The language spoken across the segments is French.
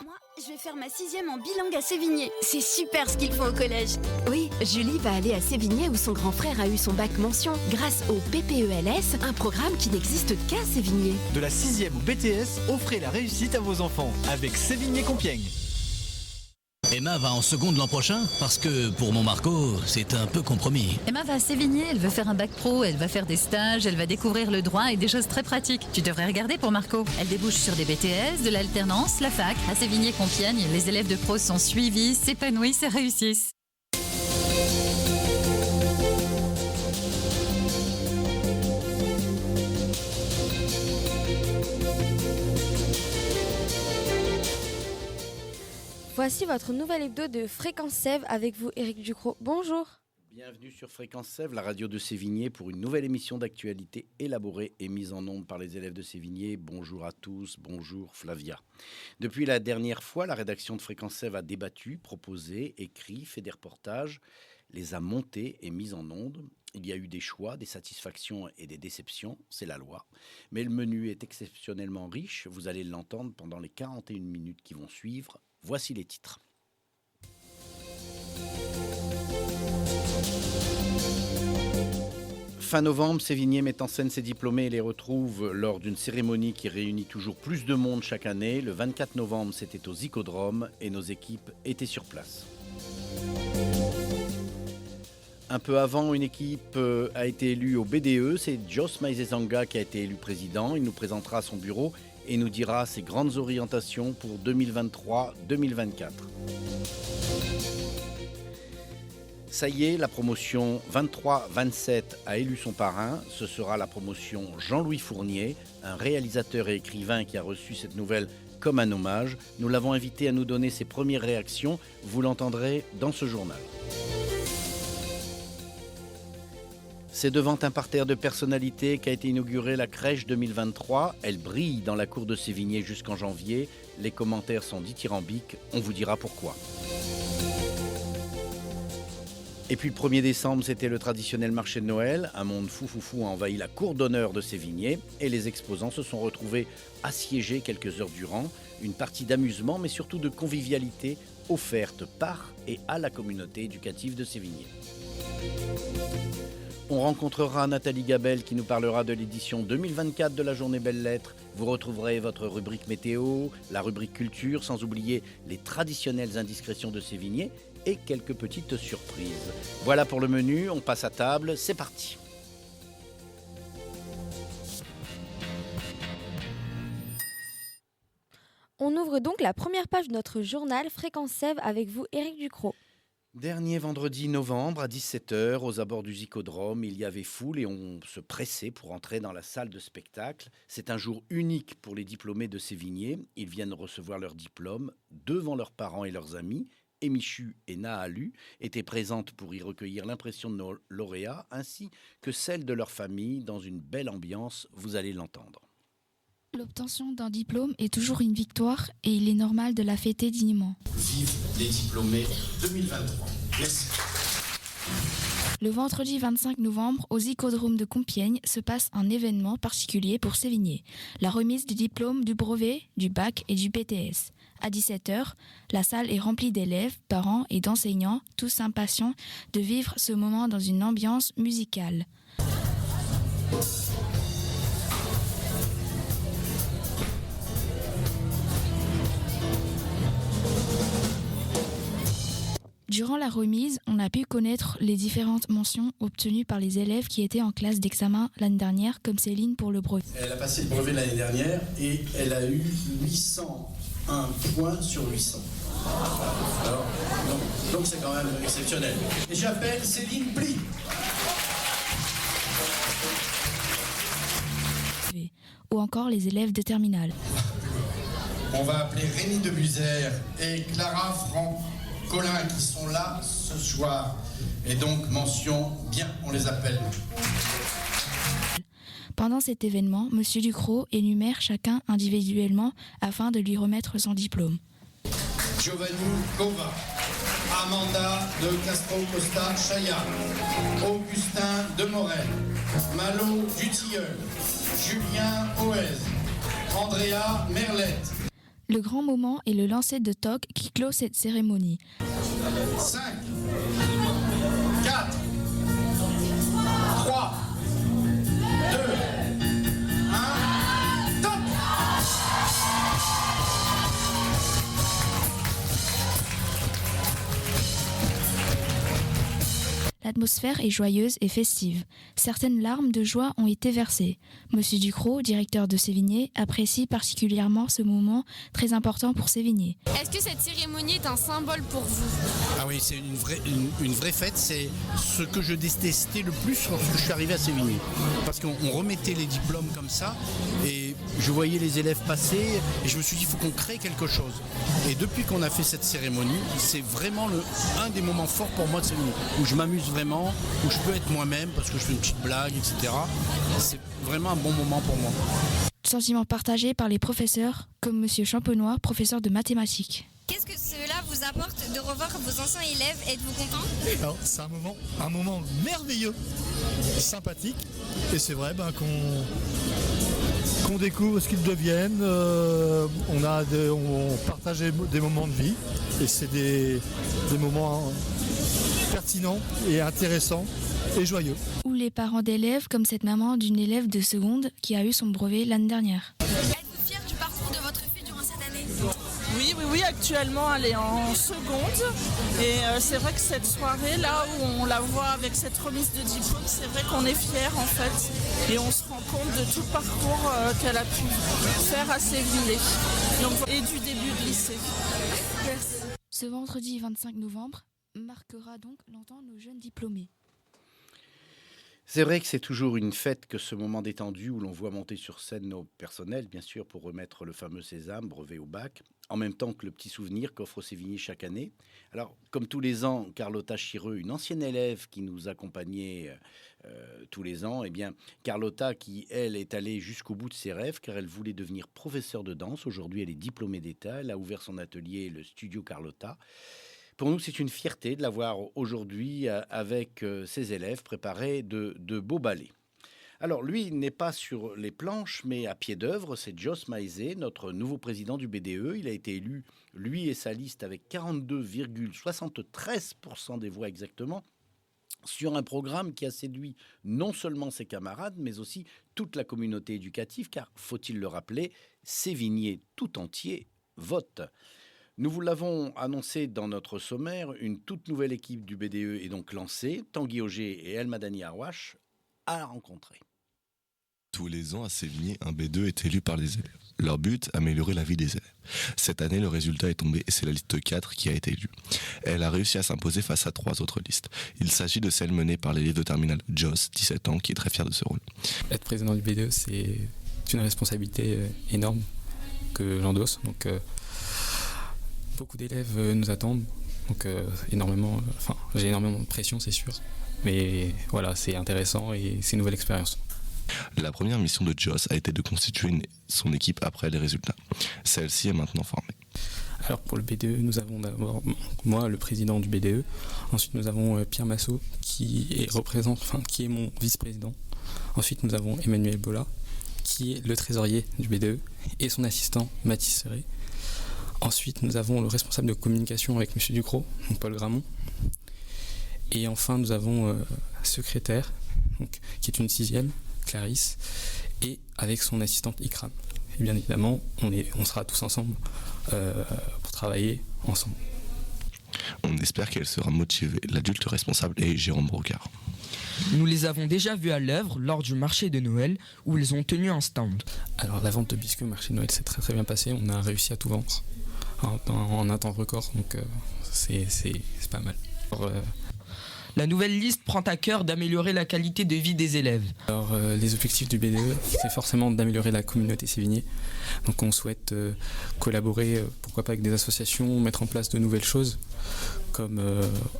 Moi, je vais faire ma 6e en bilingue à Sévigné. C'est super ce qu'ils font au collège. Oui, Julie va aller à Sévigné où son grand frère a eu son bac mention grâce au PPELS, un programme qui n'existe qu'à Sévigné. De la 6e au BTS, offrez la réussite à vos enfants avec Sévigné-Compiègne. Emma va en seconde l'an prochain parce que pour mon Marco, c'est un peu compromis. Emma va à Sévigné, elle veut faire un bac pro, elle va faire des stages, elle va découvrir le droit et des choses très pratiques. Tu devrais regarder pour Marco. Elle débouche sur des BTS, de l'alternance, la fac. À Sévigné-Compiègne, les élèves de pro sont suivis, s'épanouissent et réussissent. Voici votre nouvelle hebdo de Fréquence Sève avec vous, Éric Ducrot. Bonjour. Bienvenue sur Fréquence Sève, la radio de Sévigné, pour une nouvelle émission d'actualité élaborée et mise en onde par les élèves de Sévigné. Bonjour à tous, bonjour Flavia. Depuis la dernière fois, la rédaction de Fréquence Sève a débattu, proposé, écrit, fait des reportages, les a montés et mis en onde. Il y a eu des choix, des satisfactions et des déceptions, c'est la loi. Mais le menu est exceptionnellement riche, vous allez l'entendre pendant les 41 minutes qui vont suivre. Voici les titres. Fin novembre, Sévigné met en scène ses diplômés et les retrouve lors d'une cérémonie qui réunit toujours plus de monde chaque année. Le 24 novembre, c'était au Zicodrome et nos équipes étaient sur place. Un peu avant, une équipe a été élue au BDE. C'est Jos Maizezanga qui a été élu président. Il nous présentera son bureau et nous dira ses grandes orientations pour 2023-2024. Ça y est, la promotion 23-27 a élu son parrain. Ce sera la promotion Jean-Louis Fournier, un réalisateur et écrivain qui a reçu cette nouvelle comme un hommage. Nous l'avons invité à nous donner ses premières réactions. Vous l'entendrez dans ce journal. C'est devant un parterre de personnalités qu'a été inaugurée la crèche 2023. Elle brille dans la cour de Sévigné jusqu'en janvier. Les commentaires sont dithyrambiques. On vous dira pourquoi. Et puis le 1er décembre, c'était le traditionnel marché de Noël. Un monde fou a envahi la cour d'honneur de Sévigné. Et les exposants se sont retrouvés assiégés quelques heures durant. Une partie d'amusement, mais surtout de convivialité offerte par et à la communauté éducative de Sévigné. On rencontrera Nathalie Gabel qui nous parlera de l'édition 2024 de la Journée Belles Lettres. Vous retrouverez votre rubrique météo, la rubrique culture, sans oublier les traditionnelles indiscrétions de Sévigné et quelques petites surprises. Voilà pour le menu, on passe à table, c'est parti. On ouvre donc la première page de notre journal Fréquence Sève avec vous, Éric Ducrot. Dernier vendredi novembre à 17h, aux abords du Zicodrome, il y avait foule et on se pressait pour entrer dans la salle de spectacle. C'est un jour unique pour les diplômés de Sévigné. Ils viennent recevoir leur diplôme devant leurs parents et leurs amis. Emichu et Nahalu étaient présentes pour y recueillir l'impression de nos lauréats ainsi que celle de leur famille dans une belle ambiance, vous allez l'entendre. L'obtention d'un diplôme est toujours une victoire et il est normal de la fêter dignement. Vive les diplômés 2023. Merci. Le vendredi 25 novembre, au Zicodrome de Compiègne, se passe un événement particulier pour Sévigné. La remise du diplôme du brevet, du bac et du BTS. À 17h, la salle est remplie d'élèves, parents et d'enseignants, tous impatients de vivre ce moment dans une ambiance musicale. Durant la remise, on a pu connaître les différentes mentions obtenues par les élèves qui étaient en classe d'examen l'année dernière, comme Céline pour le brevet. Elle a passé le brevet l'année dernière et elle a eu 801 points sur 800. Alors, donc c'est quand même exceptionnel. Et j'appelle Céline Pli. Ou encore les élèves de terminale. On va appeler Rémi Debuzère et Clara Colin qui sont là ce soir. Et donc, mention bien, on les appelle. Pendant cet événement, M. Ducrot énumère chacun individuellement afin de lui remettre son diplôme. Giovanni Gova, Amanda de Castro Costa Chaya, Augustin de Morel, Malo Dutilleul, Julien Oez, Andrea Merlette. Le grand moment est le lancer de toque qui clôt cette cérémonie. 5, 4, 3, 2, 1, top! L'atmosphère est joyeuse et festive. Certaines larmes de joie ont été versées. Monsieur Ducrot, directeur de Sévigné, apprécie particulièrement ce moment très important pour Sévigné. Est-ce que cette cérémonie est un symbole pour vous? Ah oui, c'est une vraie fête. C'est ce que je détestais le plus lorsque je suis arrivé à Sévigné. Parce qu'on remettait les diplômes comme ça et je voyais les élèves passer et je me suis dit il faut qu'on crée quelque chose. Et depuis qu'on a fait cette cérémonie, c'est vraiment un des moments forts pour moi de Sévigné, où je m'amuse vraiment, où je peux être moi-même parce que je fais une petite blague, etc. C'est vraiment un bon moment pour moi. Sentiment partagé par les professeurs, comme Monsieur Champenois, professeur de mathématiques. Qu'est-ce que cela vous apporte de revoir vos anciens élèves? Êtes-vous content? Alors, c'est un moment merveilleux, sympathique, et c'est vrai qu'on découvre ce qu'ils deviennent. On partage des moments de vie, et c'est des moments pertinents et intéressants et joyeux. Ou les parents d'élèves, comme cette maman d'une élève de seconde qui a eu son brevet l'année dernière. Êtes-vous fier du parcours de votre fille durant cette année? Oui, actuellement elle est en seconde et c'est vrai que cette soirée là où on la voit avec cette remise de diplôme, c'est vrai qu'on est fiers en fait et on se rend compte de tout le parcours qu'elle a pu faire à Sévigné et du début de lycée. Merci. Ce vendredi 25 novembre marquera donc longtemps nos jeunes diplômés. C'est vrai que c'est toujours une fête que ce moment détendu où l'on voit monter sur scène nos personnels, bien sûr, pour remettre le fameux sésame, brevet au bac, en même temps que le petit souvenir qu'offre Sévigné chaque année. Alors, comme tous les ans, Carlotta Chireux, une ancienne élève qui nous accompagnait tous les ans, eh bien, Carlotta qui, elle, est allée jusqu'au bout de ses rêves, car elle voulait devenir professeure de danse. Aujourd'hui, elle est diplômée d'État, elle a ouvert son atelier, le Studio Carlotta. Pour nous, c'est une fierté de l'avoir aujourd'hui avec ses élèves préparer de beaux ballets. Alors, lui, il n'est pas sur les planches, mais à pied d'œuvre. C'est Joss Maizé, notre nouveau président du BDE. Il a été élu, lui et sa liste, avec 42,73% des voix exactement, sur un programme qui a séduit non seulement ses camarades, mais aussi toute la communauté éducative, car, faut-il le rappeler, Sévigné tout entier vote. Nous vous l'avons annoncé dans notre sommaire, une toute nouvelle équipe du BDE est donc lancée. Tanguy Auger et El Madani Arwash à la rencontrer. Tous les ans à Sévigné, un B2 est élu par les élèves. Leur but, améliorer la vie des élèves. Cette année, le résultat est tombé et c'est la liste 4 qui a été élue. Elle a réussi à s'imposer face à 3 autres listes. Il s'agit de celle menée par l'élève de terminale Joss, 17 ans, qui est très fier de ce rôle. Être président du B2, c'est une responsabilité énorme que j'endosse. Donc, beaucoup d'élèves nous attendent, donc j'ai énormément de pression, c'est sûr. Mais voilà, c'est intéressant et c'est une nouvelle expérience. La première mission de Joss a été de constituer son équipe après les résultats. Celle-ci est maintenant formée. Alors pour le BDE, nous avons d'abord moi, le président du BDE. Ensuite, nous avons Pierre Massot, qui est mon vice-président. Ensuite, nous avons Emmanuel Bolla, qui est le trésorier du BDE, et son assistant, Mathis Serré. Ensuite, nous avons le responsable de communication avec M. Ducrot, donc Paul Gramont. Et enfin, nous avons secrétaire, qui est une 6e, Clarisse, et avec son assistante Ikram. Et bien évidemment, on sera tous ensemble pour travailler ensemble. On espère qu'elle sera motivée. L'adulte responsable est Jérôme Brocard. Nous les avons déjà vus à l'œuvre lors du marché de Noël où ils ont tenu un stand. Alors la vente de biscuits au marché de Noël s'est très très bien passée. On a réussi à tout vendre en un temps record, donc c'est pas mal. Alors, la nouvelle liste prend à cœur d'améliorer la qualité de vie des élèves. Alors les objectifs du BDE, c'est forcément d'améliorer la communauté Sévigné. Donc on souhaite collaborer, pourquoi pas avec des associations, mettre en place de nouvelles choses, comme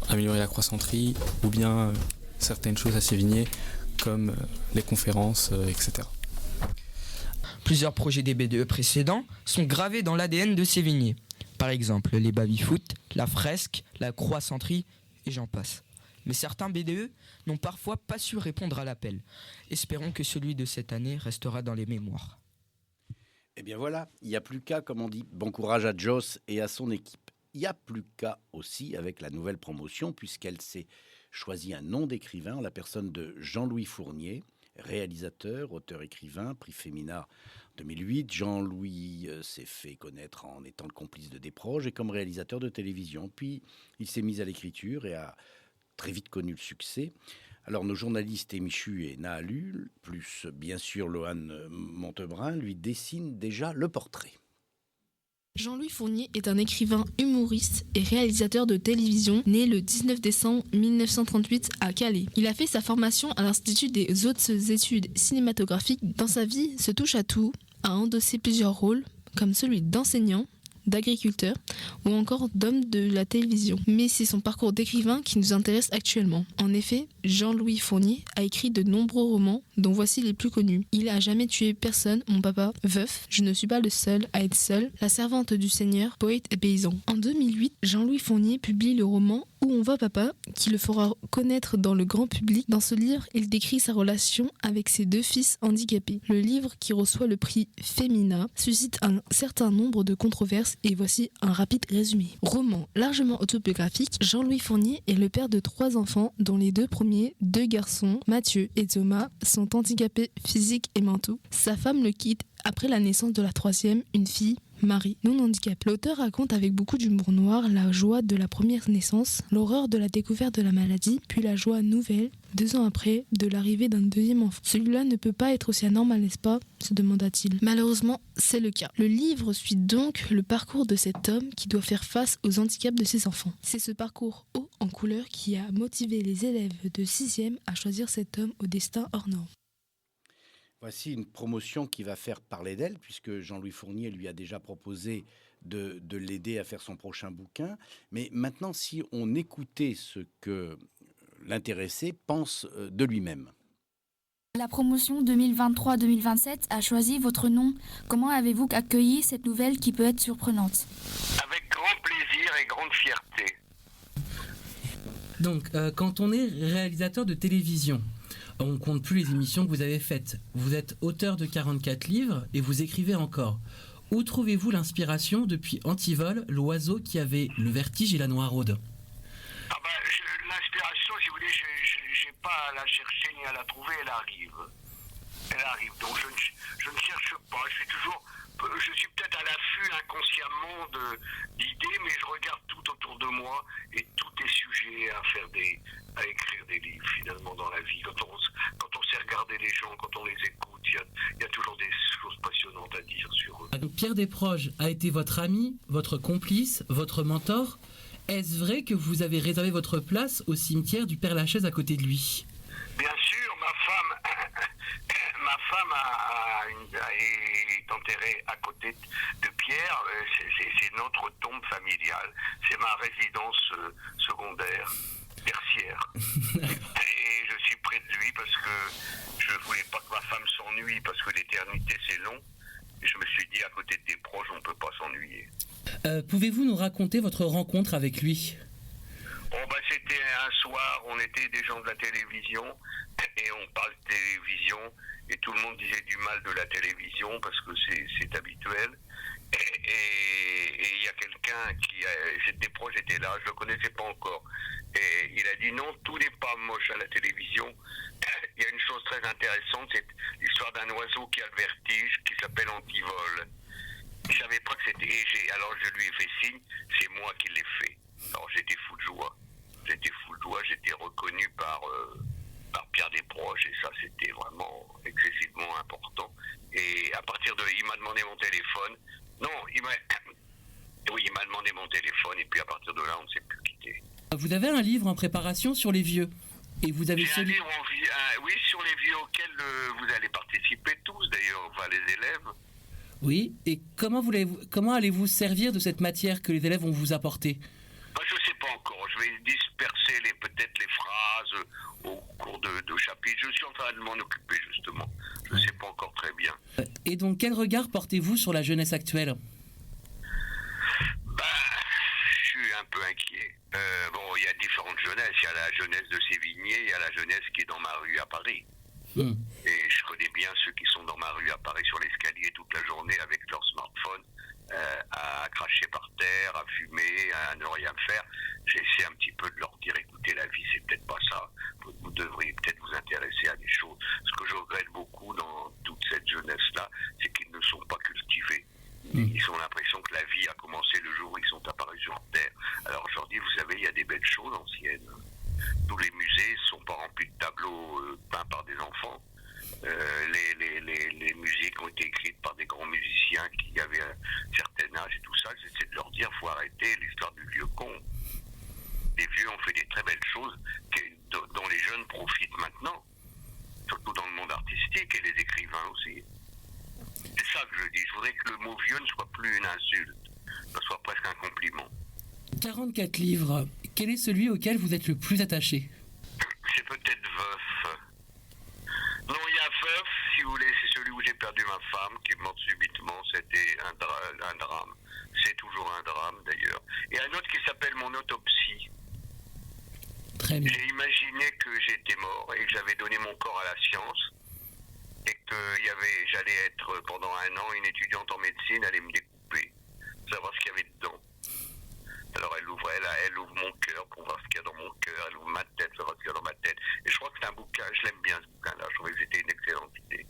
améliorer la croissanterie, ou bien certaines choses à Sévigné, comme les conférences, etc. Plusieurs projets des BDE précédents sont gravés dans l'ADN de Sévigné. Par exemple, les baby-foot, la fresque, la croissanterie, et j'en passe. Mais certains BDE n'ont parfois pas su répondre à l'appel. Espérons que celui de cette année restera dans les mémoires. Eh bien voilà, il n'y a plus qu'à, comme on dit. Bon courage à Joss et à son équipe. Il n'y a plus qu'à aussi avec la nouvelle promotion, puisqu'elle s'est choisi un nom d'écrivain en la personne de Jean-Louis Fournier, réalisateur, auteur-écrivain, prix Femina 2008. Jean-Louis s'est fait connaître en étant le complice de Desproges et comme réalisateur de télévision. Puis il s'est mis à l'écriture et a très vite connu le succès. Alors nos journalistes Émichu et Nahalu, plus bien sûr Lohan Montebrun, lui dessinent déjà le portrait. Jean-Louis Fournier est un écrivain humoriste et réalisateur de télévision né le 19 décembre 1938 à Calais. Il a fait sa formation à l'Institut des hautes études cinématographiques. Dans sa vie, ce touche à tout, a endossé plusieurs rôles, comme celui d'enseignant, d'agriculteur ou encore d'homme de la télévision. Mais c'est son parcours d'écrivain qui nous intéresse actuellement. En effet, Jean-Louis Fournier a écrit de nombreux romans dont voici les plus connus. Il a jamais tué personne, mon papa, veuf, je ne suis pas le seul à être seul, la servante du Seigneur, poète et paysan. En 2008, Jean-Louis Fournier publie le roman Où on va papa, qui le fera connaître dans le grand public. Dans ce livre, il décrit sa relation avec ses 2 fils handicapés. Le livre, qui reçoit le prix Femina, suscite un certain nombre de controverses et voici un rapide résumé. Roman largement autobiographique, Jean-Louis Fournier est le père de 3 enfants, dont les 2 premiers, 2 garçons, Mathieu et Thomas, sont handicapés physiques et mentaux. Sa femme le quitte après la naissance de la 3e, une fille, Marie, non handicapée. L'auteur raconte avec beaucoup d'humour noir la joie de la première naissance, l'horreur de la découverte de la maladie, puis la joie nouvelle, 2 ans après, de l'arrivée d'un 2e enfant. Celui-là ne peut pas être aussi anormal, n'est-ce pas ? Se demanda-t-il. Malheureusement, c'est le cas. Le livre suit donc le parcours de cet homme qui doit faire face aux handicaps de ses enfants. C'est ce parcours haut en couleur qui a motivé les élèves de 6e à choisir cet homme au destin hors norme. Voici une promotion qui va faire parler d'elle, puisque Jean-Louis Fournier lui a déjà proposé de l'aider à faire son prochain bouquin. Mais maintenant, si on écoutait ce que l'intéressé pense de lui-même. La promotion 2023-2027 a choisi votre nom. Comment avez-vous accueilli cette nouvelle qui peut être surprenante ? Avec grand plaisir et grande fierté. Donc, quand on est réalisateur de télévision, on compte plus les émissions que vous avez faites. Vous êtes auteur de 44 livres et vous écrivez encore. Où trouvez-vous l'inspiration depuis Antivol, l'oiseau qui avait le vertige et la noiraude ? L'inspiration, si vous voulez, j'ai pas à la chercher ni à la trouver, elle arrive. Elle arrive. Donc je ne cherche pas. Je suis peut-être à l'affût inconsciemment d'idées, mais je regarde tout autour de moi et tout est sujet à écrire des livres finalement dans la vie. Quand on sait regarder les gens, quand on les écoute, il y a toujours des choses passionnantes à dire sur eux. Donc Pierre Desproges a été votre ami, votre complice, votre mentor. Est-ce vrai que vous avez réservé votre place au cimetière du Père-Lachaise à côté de lui ? Bien sûr, ma femme est enterrée à côté de Pierre. C'est notre tombe familiale. C'est ma résidence secondaire, tertiaire. Et je suis près de lui parce que je voulais pas que ma femme s'ennuie, parce que l'éternité c'est long. Et je me suis dit, à côté de Desproges, on ne peut pas s'ennuyer. Pouvez-vous nous raconter votre rencontre avec lui ? C'était un soir, on était des gens de la télévision et on parle de télévision et tout le monde disait du mal de la télévision parce que c'est habituel. Et il y a quelqu'un Desproges était là, je ne le connaissais pas encore. Et il a dit non, tout n'est pas moche à la télévision. Il y a une chose très intéressante, c'est l'histoire d'un oiseau qui a le vertige, qui s'appelle Antivol. Je ne savais pas que c'était... Alors je lui ai fait signe, c'est moi qui l'ai fait. Alors j'étais fou de joie. J'étais reconnu par Pierre Desproges et ça c'était vraiment excessivement important. Et à partir de... Il m'a demandé mon téléphone. Non, il m'a demandé mon téléphone et puis à partir de là on ne s'est plus quitté. Vous avez un livre en préparation sur les vieux. Et vous avez J'ai un livre oui, sur les vieux auxquels vous allez participer tous d'ailleurs, enfin les élèves. Oui, et comment allez-vous servir de cette matière que les élèves vont vous apporter ? Je ne sais pas encore, je vais disperser peut-être les phrases au cours de chapitres. Je suis en train de m'en occuper justement, je ne sais pas encore très bien. Et donc quel regard portez-vous sur la jeunesse actuelle ? Je suis un peu inquiet. Il y a différentes jeunesses, il y a la jeunesse de Sévigné, il y a la jeunesse qui est dans ma rue à Paris. Et je connais bien ceux qui sont dans ma rue à Paris sur l'escalier toute la journée avec leur smartphone à cracher par terre, à fumer, à ne rien faire. J'essaie un petit peu de leur dire, écoutez, la vie, c'est peut-être pas ça. Vous devriez peut-être vous intéresser à des choses. Ce que je regrette beaucoup dans toute cette jeunesse-là, c'est qu'ils ne sont pas cultivés. Ils ont l'impression que la vie a commencé le jour où ils sont apparus sur Terre. Alors je leur dis, vous savez, il y a des belles choses anciennes. Tous les musées ne sont pas remplis de tableaux peints par des enfants. Les musiques ont été écrites par des grands musiciens qui avaient un certain âge et tout ça. J'essaie de leur dire, faut arrêter l'histoire du vieux con. Les vieux ont fait des très belles choses dont les jeunes profitent maintenant, surtout dans le monde artistique et les écrivains aussi. C'est ça que je dis. Je voudrais que le mot vieux ne soit plus une insulte, que ce soit presque un compliment. 44 livres, quel est celui auquel vous êtes le plus attaché? C'est peut-être Veuf. Non, il y a Veuf, si vous voulez, c'est celui où j'ai perdu ma femme, qui est morte subitement. C'était un drame. C'est toujours un drame, d'ailleurs. Et un autre qui s'appelle Mon autopsie. Très bien. J'ai imaginé que j'étais mort et que j'avais donné mon corps à la science et que j'allais être pendant un an une étudiante en médecine, allait me découper, savoir ce qu'il y avait dedans. Alors elle ouvre mon cœur pour voir ce qu'il y a dans mon cœur, elle ouvre ma tête pour voir ce qu'il y a dans ma tête. Et je crois que c'est un bouquin, je l'aime bien ce bouquin-là, je trouvais que c'était une excellente idée.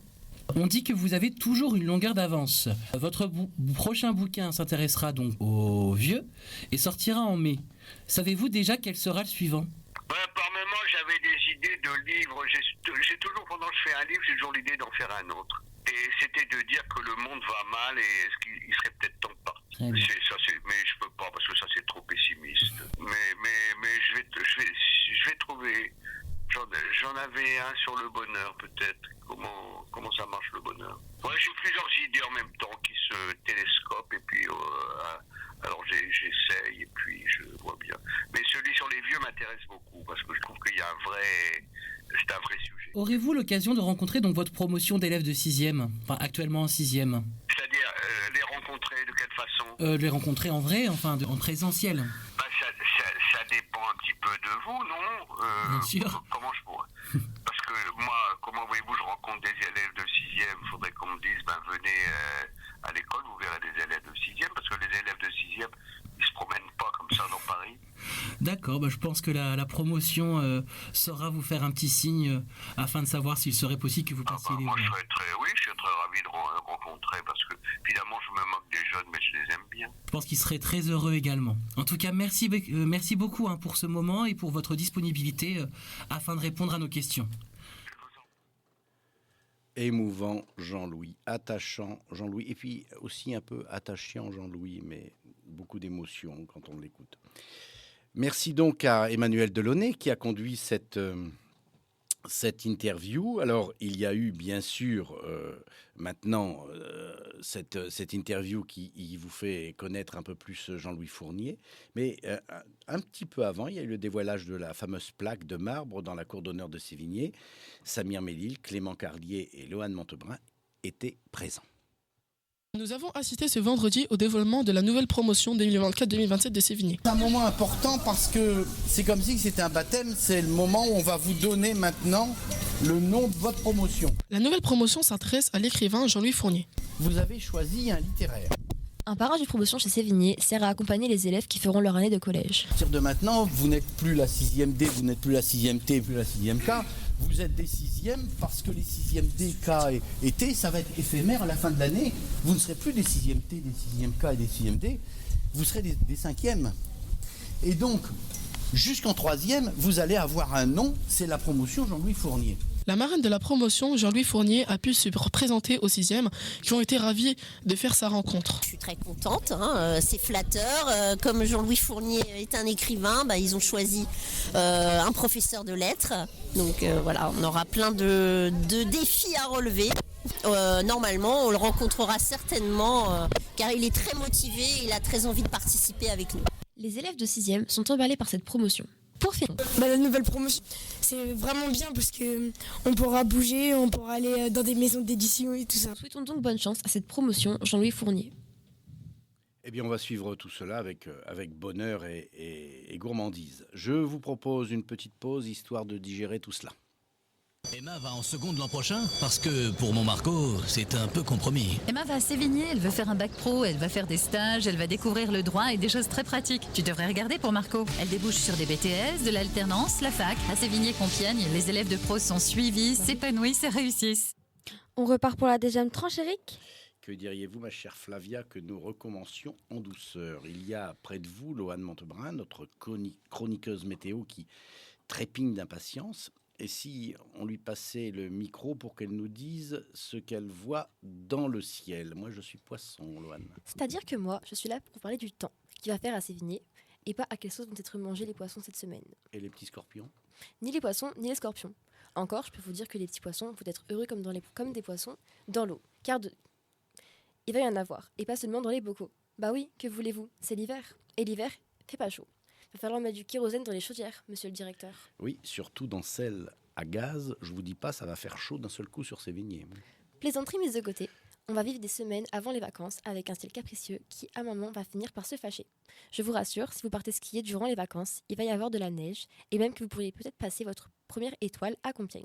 On dit que vous avez toujours une longueur d'avance. Votre prochain bouquin s'intéressera donc aux vieux et sortira en mai. Savez-vous déjà quel sera le suivant? Par moment, j'avais des idées de livres. J'ai toujours, pendant que je fais un livre, j'ai toujours l'idée d'en faire un autre. Et c'était de dire que le monde va mal et est-ce qu'il serait peut-être temps de partir. Mais je peux pas parce que ça c'est trop pessimiste. Mais je vais trouver. J'en avais un sur le bonheur peut-être. Comment ça marche le bonheur? Ouais, j'ai plusieurs idées en même temps qui se télescopent et puis alors j'essaye et puis je vois bien. Mais celui sur les vieux m'intéresse beaucoup parce que je trouve qu'il y a c'est un vrai sujet. Aurez-vous l'occasion de rencontrer donc votre promotion d'élèves de 6e, enfin actuellement en 6e? C'est-à-dire les rencontrer de quelle façon? Les rencontrer en vrai, enfin en présentiel. Ça dépend un petit peu de vous, non? Bien sûr. Comment je pourrais? Parce que moi, comment voyez-vous, je rencontre des élèves de 6e, il faudrait qu'on me dise, venez à l'école, vous verrez des élèves de 6e, parce que les élèves de 6e, ils se promènent pas comme ça dans Paris. D'accord, je pense que la promotion saura vous faire un petit signe afin de savoir s'il serait possible que vous passiez les voir. Je serais très ravi de rencontrer, parce que finalement, je me moque des jeunes, mais je les aime bien. Je pense qu'ils seraient très heureux également. En tout cas, merci beaucoup pour ce moment et pour votre disponibilité afin de répondre à nos questions. Émouvant Jean-Louis, attachant Jean-Louis, et puis aussi un peu attachant Jean-Louis, mais beaucoup d'émotions quand on l'écoute. Merci donc à Emmanuel Delaunay qui a conduit cette interview. Alors, il y a eu bien sûr maintenant cette interview qui vous fait connaître un peu plus Jean-Louis Fournier. Mais un petit peu avant, il y a eu le dévoilage de la fameuse plaque de marbre dans la cour d'honneur de Sévigné. Samir Mélil, Clément Carlier et Lohan Montebrin étaient présents. Nous avons assisté ce vendredi au dévoilement de la nouvelle promotion 2024-2027 de Sévigné. C'est un moment important parce que c'est comme si c'était un baptême, c'est le moment où on va vous donner maintenant le nom de votre promotion. La nouvelle promotion s'adresse à l'écrivain Jean-Louis Fournier. Vous avez choisi un littéraire. Un parrain d'une promotion chez Sévigné sert à accompagner les élèves qui feront leur année de collège. À partir de maintenant, vous n'êtes plus la 6e D, vous n'êtes plus la 6e T, plus la 6e K. Vous êtes des 6e parce que les 6e D, K et T, ça va être éphémère à la fin de l'année. Vous ne serez plus des 6e T, des 6e K et des 6e D. Vous serez des 5e. Et donc, jusqu'en 3e, vous allez avoir un nom, c'est la promotion Jean-Louis Fournier. La marraine de la promotion, Jean-Louis Fournier, a pu se représenter aux 6e qui ont été ravis de faire sa rencontre. Je suis très contente, c'est flatteur. Comme Jean-Louis Fournier est un écrivain, ils ont choisi un professeur de lettres. Donc voilà, on aura plein de défis à relever. Normalement, on le rencontrera certainement car il est très motivé, il a très envie de participer avec nous. Les élèves de 6e sont emballés par cette promotion. Pour finir, la nouvelle promotion, c'est vraiment bien parce que on pourra bouger, on pourra aller dans des maisons d'édition et tout ça. Souhaitons donc bonne chance à cette promotion Jean-Louis Fournier. Eh bien, on va suivre tout cela avec bonheur et gourmandise. Je vous propose une petite pause, histoire de digérer tout cela. Emma va en seconde l'an prochain parce que pour mon Marco, c'est un peu compromis. Emma va à Sévigné, elle veut faire un bac pro, elle va faire des stages, elle va découvrir le droit et des choses très pratiques. Tu devrais regarder pour Marco. Elle débouche sur des BTS, de l'alternance, la fac. À Sévigné-Compiègne, les élèves de pro sont suivis, s'épanouissent et réussissent. On repart pour la deuxième tranche, Eric ? Que diriez-vous, ma chère Flavia, que nous recommencions en douceur? Il y a près de vous Loane Montebrun, notre chroniqueuse météo qui trépigne d'impatience. Et si on lui passait le micro pour qu'elle nous dise ce qu'elle voit dans le ciel? Moi, je suis poisson, Loane. C'est-à-dire que moi, je suis là pour parler du temps qu'il va faire à Sévigné et pas à quelle sauce vont être mangés les poissons cette semaine. Et les petits scorpions? Ni les poissons, ni les scorpions. Encore, je peux vous dire que les petits poissons vont être heureux comme des poissons dans l'eau. Car il va y en avoir, et pas seulement dans les bocaux. Bah oui, que voulez-vous? C'est l'hiver. Et l'hiver, fait pas chaud. Il va falloir mettre du kérosène dans les chaudières, monsieur le directeur. Oui, surtout dans celles à gaz. Je vous dis pas, ça va faire chaud d'un seul coup sur Sévigné. Plaisanterie mise de côté, on va vivre des semaines avant les vacances avec un ciel capricieux qui, à un moment, va finir par se fâcher. Je vous rassure, si vous partez skier durant les vacances, il va y avoir de la neige et même que vous pourriez peut-être passer votre première étoile à Compiègne.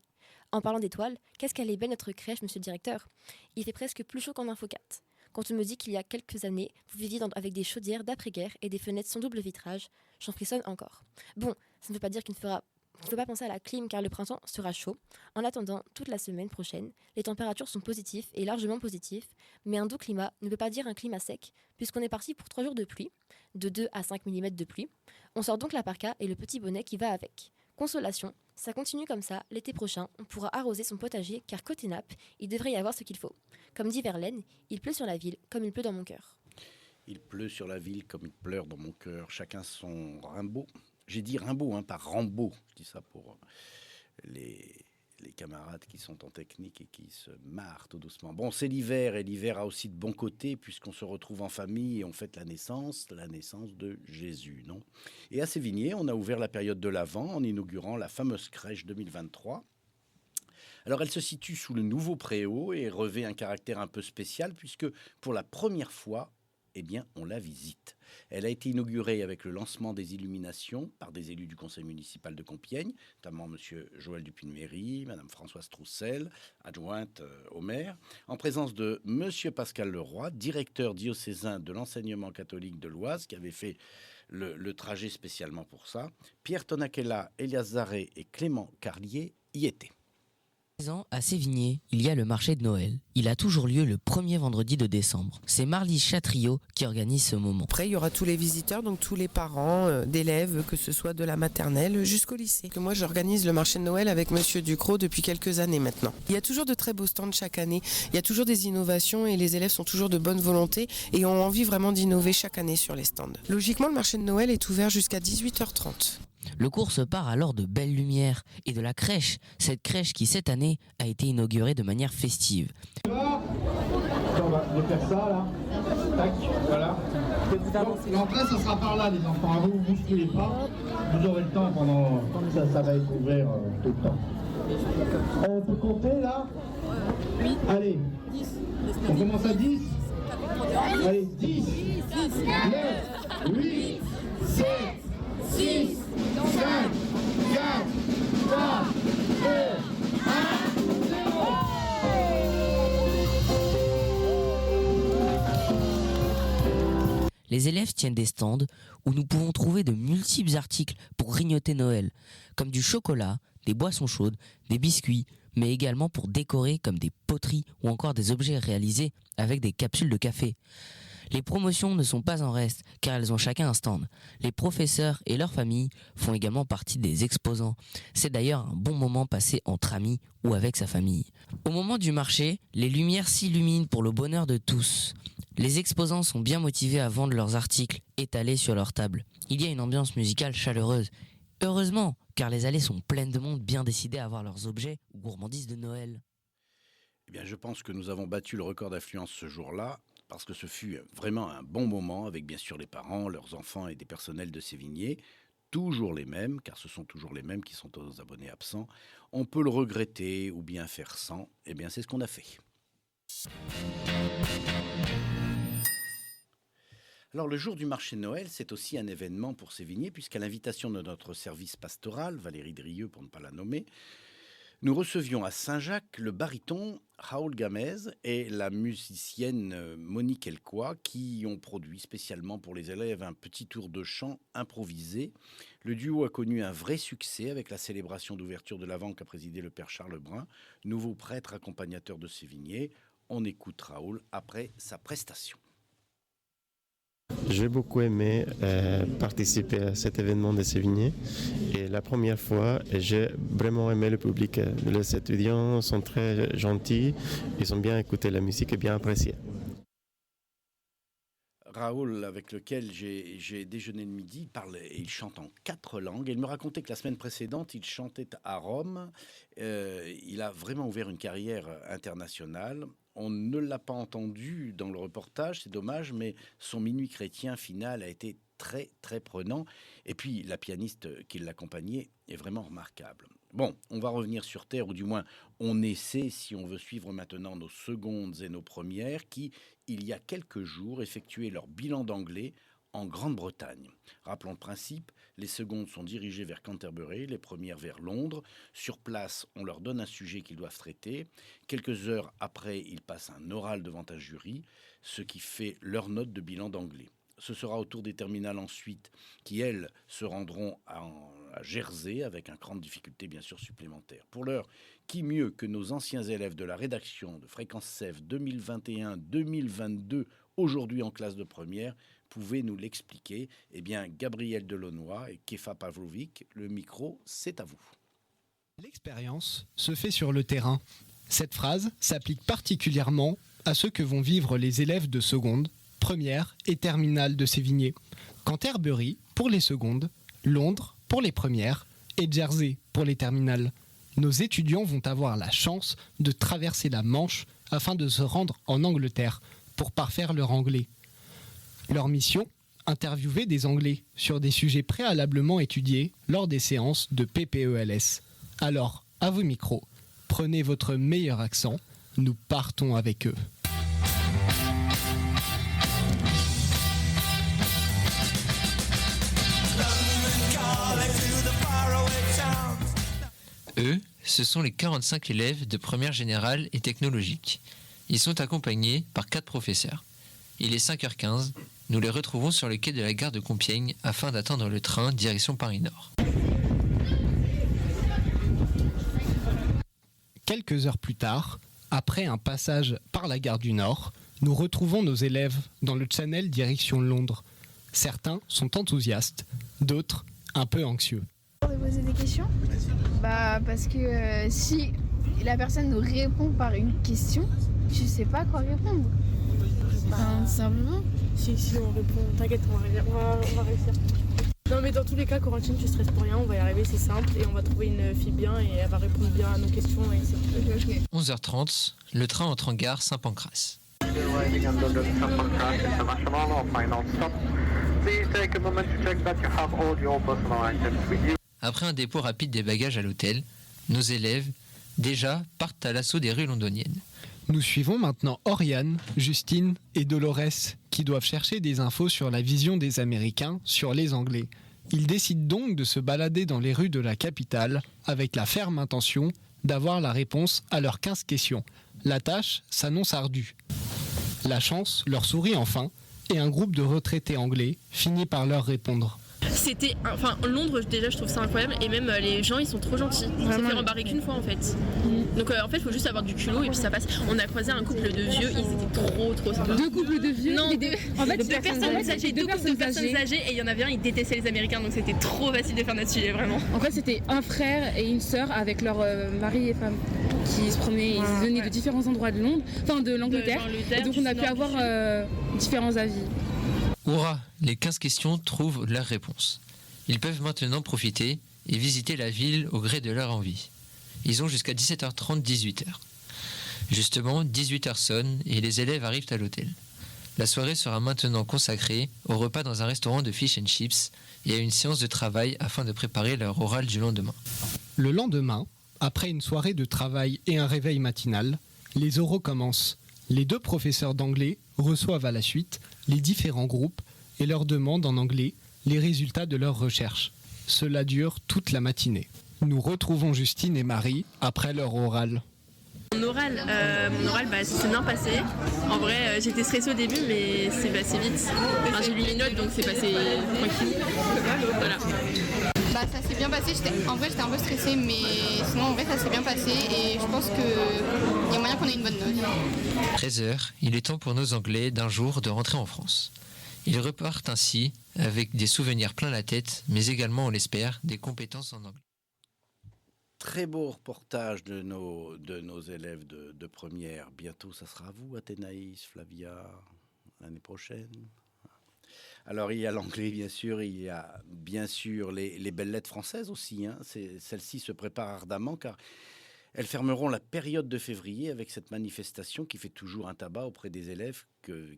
En parlant d'étoiles, qu'est-ce qu'elle est belle notre crèche, monsieur le directeur? Il fait presque plus chaud qu'en Info 4. Quand on me dit qu'il y a quelques années, vous viviez avec des chaudières d'après-guerre et des fenêtres sans double vitrage, j'en frissonne encore. Bon, ça ne veut pas dire qu'il ne faut pas penser à la clim car le printemps sera chaud. En attendant, toute la semaine prochaine, les températures sont positives et largement positives, mais un doux climat ne veut pas dire un climat sec, puisqu'on est parti pour 3 jours de pluie, de 2 à 5 mm de pluie. On sort donc la parka et le petit bonnet qui va avec. Consolation, ça continue comme ça, l'été prochain, on pourra arroser son potager car côté nappe, il devrait y avoir ce qu'il faut. Comme dit Verlaine, il pleut sur la ville comme il pleut dans mon cœur. Il pleut sur la ville comme il pleure dans mon cœur, chacun son Rimbaud. J'ai dit Rimbaud, pas Rambo. Je dis ça pour les camarades qui sont en technique et qui se marrent tout doucement. Bon, c'est l'hiver et l'hiver a aussi de bons côtés puisqu'on se retrouve en famille et on fête la naissance de Jésus, non? Et à Sévigné, on a ouvert la période de l'Avent en inaugurant la fameuse crèche 2023. Alors, elle se situe sous le nouveau préau et revêt un caractère un peu spécial puisque pour la première fois, eh bien, on la visite. Elle a été inaugurée avec le lancement des illuminations par des élus du conseil municipal de Compiègne, notamment M. Joël Dupuy-de-Méry, Mme Françoise Troussel, adjointe au maire, en présence de M. Pascal Leroy, directeur diocésain de l'enseignement catholique de l'Oise, qui avait fait le trajet spécialement pour ça. Pierre Tonakella, Elias Zaré et Clément Carlier y étaient. À Sévigné, il y a le marché de Noël. Il a toujours lieu le premier vendredi de décembre. C'est Marly Chatriot qui organise ce moment. Après, il y aura tous les visiteurs, donc tous les parents d'élèves, que ce soit de la maternelle jusqu'au lycée. Moi, j'organise le marché de Noël avec Monsieur Ducrot depuis quelques années maintenant. Il y a toujours de très beaux stands chaque année. Il y a toujours des innovations et les élèves sont toujours de bonne volonté et ont envie vraiment d'innover chaque année sur les stands. Logiquement, le marché de Noël est ouvert jusqu'à 18h30. Le cours se part alors de belles lumières et de la crèche. Cette crèche qui, cette année, a été inaugurée de manière festive. On va faire ça, là. Tac, voilà. L'entrée, ça sera par là, les enfants. À vous, vous ne bousculez pas. Vous aurez le temps pendant... Ça va être ouvert tout le temps. On peut compter, là? Oui. Allez. 10. On commence à 10. Allez, 10, 9, 8, 7, 6, 5, 4, 3, 2, 1, 0. Les élèves tiennent des stands où nous pouvons trouver de multiples articles pour grignoter Noël, comme du chocolat, des boissons chaudes, des biscuits, mais également pour décorer comme des poteries ou encore des objets réalisés avec des capsules de café. Les promotions ne sont pas en reste car elles ont chacun un stand. Les professeurs et leurs familles font également partie des exposants. C'est d'ailleurs un bon moment passé entre amis ou avec sa famille. Au moment du marché, les lumières s'illuminent pour le bonheur de tous. Les exposants sont bien motivés à vendre leurs articles étalés sur leur table. Il y a une ambiance musicale chaleureuse. Heureusement, car les allées sont pleines de monde bien décidés à avoir leurs objets ou gourmandises de Noël. Eh bien, je pense que nous avons battu le record d'affluence ce jour-là, parce que ce fut vraiment un bon moment avec bien sûr les parents, leurs enfants et des personnels de Sévigné, toujours les mêmes, car ce sont toujours les mêmes qui sont aux abonnés absents. On peut le regretter ou bien faire sans, eh bien c'est ce qu'on a fait. Alors le jour du marché de Noël, c'est aussi un événement pour Sévigné, puisqu'à l'invitation de notre service pastoral, Valérie Drieux pour ne pas la nommer, Nous recevions à Saint-Jacques le baryton Raoul Gamez et la musicienne Monique Elcois qui ont produit spécialement pour les élèves un petit tour de chant improvisé. Le duo a connu un vrai succès avec la célébration d'ouverture de l'Avent qu'a présidé le père Charles Brun, nouveau prêtre accompagnateur de Sévigné. On écoute Raoul après sa prestation. J'ai beaucoup aimé participer à cet événement de Sévigné et la première fois, j'ai vraiment aimé le public. Les étudiants sont très gentils, ils ont bien écouté la musique et bien apprécié. Raoul, avec lequel j'ai déjeuné le midi, parle et il chante en 4 langues. Il me racontait que la semaine précédente, il chantait à Rome. Il a vraiment ouvert une carrière internationale. On ne l'a pas entendu dans le reportage, c'est dommage, mais son minuit chrétien final a été très, très prenant. Et puis, la pianiste qui l'accompagnait est vraiment remarquable. Bon, on va revenir sur Terre, ou du moins, on essaie, si on veut suivre maintenant nos secondes et nos premières, qui, il y a quelques jours, effectuaient leur bilan d'anglais en Grande-Bretagne. Rappelons le principe, les secondes sont dirigées vers Canterbury, les premières vers Londres. Sur place, on leur donne un sujet qu'ils doivent traiter. Quelques heures après, ils passent un oral devant un jury, ce qui fait leur note de bilan d'anglais. Ce sera au tour des terminales ensuite, qui, elles, se rendront à Jersey, avec un cran de difficulté, bien sûr, supplémentaire. Pour l'heure, qui mieux que nos anciens élèves de la rédaction de Fréquence Sèvres 2021-2022, aujourd'hui en classe de première, pouvaient nous l'expliquer. Eh bien, Gabriel Delaunoy et Kefa Pavlovic, le micro, c'est à vous. L'expérience se fait sur le terrain. Cette phrase s'applique particulièrement à ce que vont vivre les élèves de seconde, première et terminale de Sévigné. Canterbury pour les secondes, Londres pour les premières et Jersey pour les terminales. Nos étudiants vont avoir la chance de traverser la Manche afin de se rendre en Angleterre pour parfaire leur anglais. Leur mission, interviewer des Anglais sur des sujets préalablement étudiés lors des séances de PPELS. Alors, à vos micros, prenez votre meilleur accent, nous partons avec eux. Eux, ce sont les 45 élèves de première générale et technologique. Ils sont accompagnés par 4 professeurs. Il est 5h15, nous les retrouvons sur le quai de la gare de Compiègne afin d'attendre le train direction Paris-Nord. Quelques heures plus tard, après un passage par la gare du Nord, nous retrouvons nos élèves dans le Channel direction Londres. Certains sont enthousiastes, d'autres un peu anxieux. De poser des questions ? Parce que si la personne nous répond par une question, je sais pas quoi répondre. Simplement. Si on répond, t'inquiète, on va réussir. Non mais dans tous les cas, Corentine, tu stresses pour rien, on va y arriver, c'est simple et on va trouver une fille bien et elle va répondre bien à nos questions. Et c'est... Okay. 11h30, le train entre en gare Saint-Pancras. Après un dépôt rapide des bagages à l'hôtel, nos élèves, déjà, partent à l'assaut des rues londoniennes. Nous suivons maintenant Oriane, Justine et Dolores qui doivent chercher des infos sur la vision des Américains sur les Anglais. Ils décident donc de se balader dans les rues de la capitale avec la ferme intention d'avoir la réponse à leurs 15 questions. La tâche s'annonce ardue. La chance leur sourit enfin et un groupe de retraités anglais finit par leur répondre. C'était, Londres déjà je trouve ça incroyable et même les gens ils sont trop gentils. On s'est fait rembarrer qu'une fois en fait. Donc en fait il faut juste avoir du culot et puis ça passe. On a croisé un couple de vieux, ils étaient trop sympas. 2 couples de vieux. Non, deux personnes âgées, deux couples de personnes âgées et il y en avait un il détestait les Américains donc c'était trop facile de faire notre sujet vraiment. En fait c'était un frère et une sœur avec leur mari et femme qui se promenaient, ils venaient de différents endroits de Londres, de l'Angleterre. Et donc on a pu avoir différents avis. Hurrah, les 15 questions trouvent leur réponse. Ils peuvent maintenant profiter et visiter la ville au gré de leur envie. Ils ont jusqu'à 17h30, 18h. Justement, 18h sonne et les élèves arrivent à l'hôtel. La soirée sera maintenant consacrée au repas dans un restaurant de fish and chips et à une séance de travail afin de préparer leur oral du lendemain. Le lendemain, après une soirée de travail et un réveil matinal, les oraux commencent. Les 2 professeurs d'anglais reçoivent à la suite les différents groupes et leur demandent en anglais les résultats de leurs recherches. Cela dure toute la matinée. Nous retrouvons Justine et Marie après leur oral. Mon oral, ça s'est bien passé. En vrai, j'étais stressée au début, mais c'est passé vite. Enfin, j'ai lu les notes, donc c'est passé tranquille. Voilà. Bah, ça s'est bien passé. En vrai, j'étais un peu stressée, mais sinon, en vrai, ça s'est bien passé. Et je pense qu'il y a moyen qu'on ait une bonne note. 13h, il est temps pour nos Anglais d'un jour de rentrer en France. Ils repartent ainsi avec des souvenirs plein la tête, mais également, on l'espère, des compétences en anglais. Très beau reportage de nos élèves de première. Bientôt, ça sera à vous, Athénaïs, Flavia, l'année prochaine. Alors, il y a l'anglais, bien sûr. Il y a bien sûr les belles lettres françaises aussi. Celles-ci se préparent ardemment car elles fermeront la période de février avec cette manifestation qui fait toujours un tabac auprès des élèves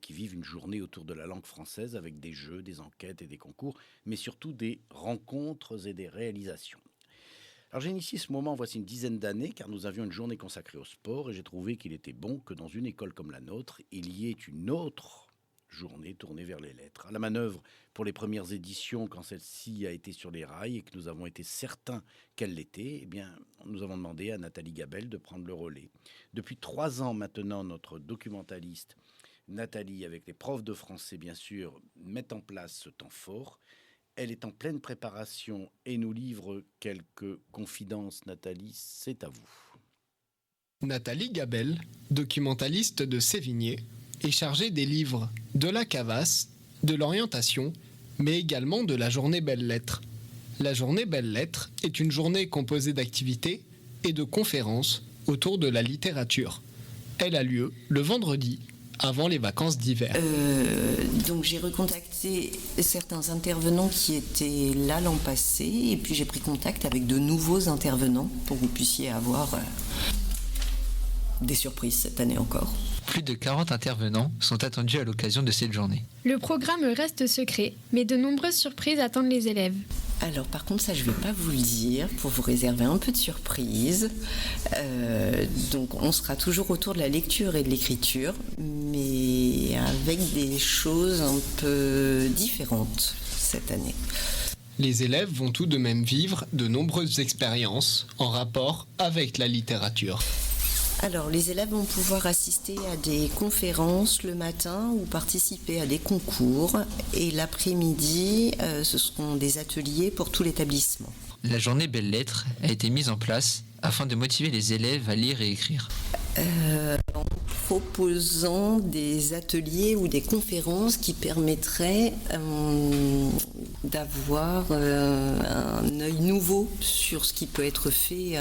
qui vivent une journée autour de la langue française avec des jeux, des enquêtes et des concours, mais surtout des rencontres et des réalisations. Alors j'ai initié ce moment voici une dizaine d'années car nous avions une journée consacrée au sport et j'ai trouvé qu'il était bon que dans une école comme la nôtre, il y ait une autre journée tournée vers les lettres. À la manœuvre pour les premières éditions, quand celle-ci a été sur les rails et que nous avons été certains qu'elle l'était, eh bien, nous avons demandé à Nathalie Gabel de prendre le relais. Depuis 3 ans maintenant, notre documentaliste Nathalie, avec les profs de français bien sûr, met en place ce temps fort. Elle est en pleine préparation et nous livre quelques confidences. Nathalie, c'est à vous. Nathalie Gabel, documentaliste de Sévigné, est chargée des livres de la Cavasse, de l'orientation, mais également de la journée Belles Lettres. La journée Belles Lettres est une journée composée d'activités et de conférences autour de la littérature. Elle a lieu le vendredi, avant les vacances d'hiver. Donc j'ai recontacté certains intervenants qui étaient là l'an passé et puis j'ai pris contact avec de nouveaux intervenants pour que vous puissiez avoir des surprises cette année encore. Plus de 40 intervenants sont attendus à l'occasion de cette journée. Le programme reste secret, mais de nombreuses surprises attendent les élèves. Alors par contre ça je ne vais pas vous le dire pour vous réserver un peu de surprise. Donc on sera toujours autour de la lecture et de l'écriture, mais avec des choses un peu différentes cette année. Les élèves vont tout de même vivre de nombreuses expériences en rapport avec la littérature. Alors, les élèves vont pouvoir assister à des conférences le matin ou participer à des concours. Et l'après-midi, ce seront des ateliers pour tout l'établissement. La journée Belles Lettres a été mise en place afin de motiver les élèves à lire et écrire. En proposant des ateliers ou des conférences qui permettraient d'avoir un œil nouveau sur ce qui peut être fait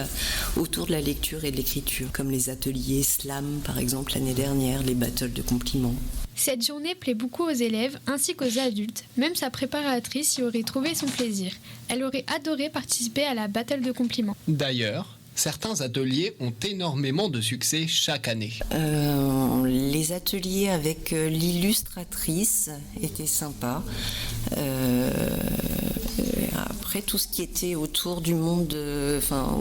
autour de la lecture et de l'écriture, comme les ateliers slam par exemple l'année dernière, les battles de compliments. Cette journée plaît beaucoup aux élèves ainsi qu'aux adultes. Même sa préparatrice y aurait trouvé son plaisir. Elle aurait adoré participer à la battle de compliments. D'ailleurs, certains ateliers ont énormément de succès chaque année. Les ateliers avec l'illustratrice étaient sympas. Après, tout ce qui était autour du monde,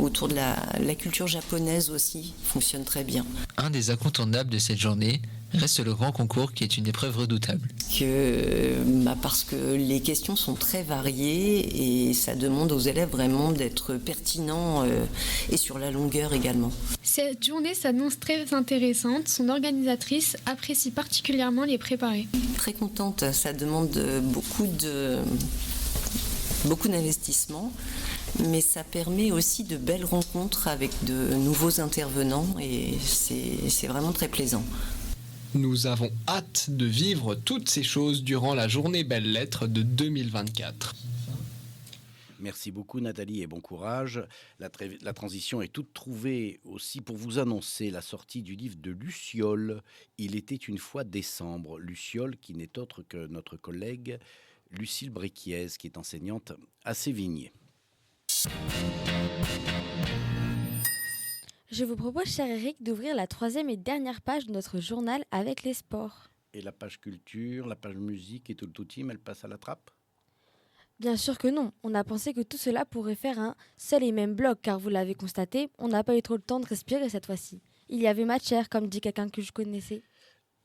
autour de la culture japonaise aussi, fonctionne très bien. Un des incontournables de cette journée reste le grand concours qui est une épreuve redoutable. Parce que les questions sont très variées et ça demande aux élèves vraiment d'être pertinents et sur la longueur également. Cette journée s'annonce très intéressante. Son organisatrice apprécie particulièrement les préparer. Très contente, ça demande beaucoup d'investissement, mais ça permet aussi de belles rencontres avec de nouveaux intervenants et c'est vraiment très plaisant. Nous avons hâte de vivre toutes ces choses durant la journée Belles Lettres de 2024. Merci beaucoup Nathalie et bon courage. La transition est toute trouvée aussi pour vous annoncer la sortie du livre de Luciole. Il était une fois décembre. Luciole qui n'est autre que notre collègue Lucille Bréquiez qui est enseignante à Sévigné. Je vous propose, cher Eric, d'ouvrir la 3e et dernière page de notre journal avec les sports. Et la page culture, la page musique et tout le tout team, elle passe à la trappe ? Bien sûr que non. On a pensé que tout cela pourrait faire un seul et même bloc, car vous l'avez constaté, on n'a pas eu trop le temps de respirer cette fois-ci. Il y avait matière, comme dit quelqu'un que je connaissais.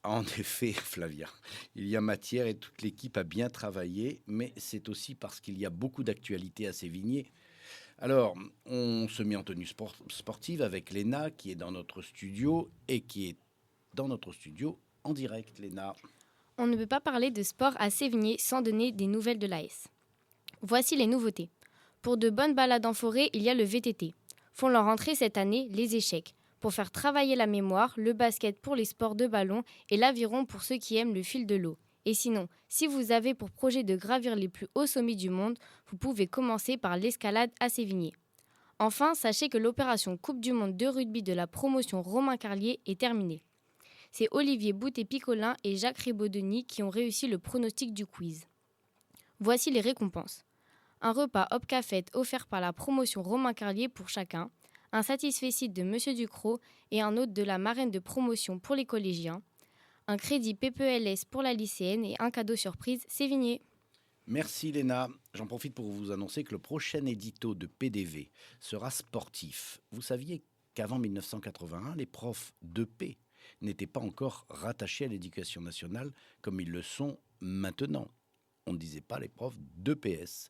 En effet, Flavia, il y a matière et toute l'équipe a bien travaillé, mais c'est aussi parce qu'il y a beaucoup d'actualités à Sévigné. Alors, on se met en tenue sportive avec Léna qui est dans notre studio et qui est dans notre studio en direct. Léna. On ne peut pas parler de sport à Sévigné sans donner des nouvelles de l'AS. Voici les nouveautés. Pour de bonnes balades en forêt, il y a le VTT. Font leur entrée cette année les échecs. Pour faire travailler la mémoire, le basket pour les sports de ballon et l'aviron pour ceux qui aiment le fil de l'eau. Et sinon, si vous avez pour projet de gravir les plus hauts sommets du monde, vous pouvez commencer par l'escalade à Sévigné. Enfin, sachez que l'opération Coupe du Monde de rugby de la promotion Romain Carlier est terminée. C'est Olivier Boutet-Picolin et Jacques Ribaud-Denis qui ont réussi le pronostic du quiz. Voici les récompenses. Un repas Hop-Cafette offert par la promotion Romain Carlier pour chacun, un satisfecit de Monsieur Ducrot et un autre de la marraine de promotion pour les collégiens, un crédit PPLS pour la lycéenne et un cadeau surprise Sévigné. Merci Léna. J'en profite pour vous annoncer que le prochain édito de PDV sera sportif. Vous saviez qu'avant 1981, les profs d'EP n'étaient pas encore rattachés à l'éducation nationale comme ils le sont maintenant. On ne disait pas les profs d'EPS.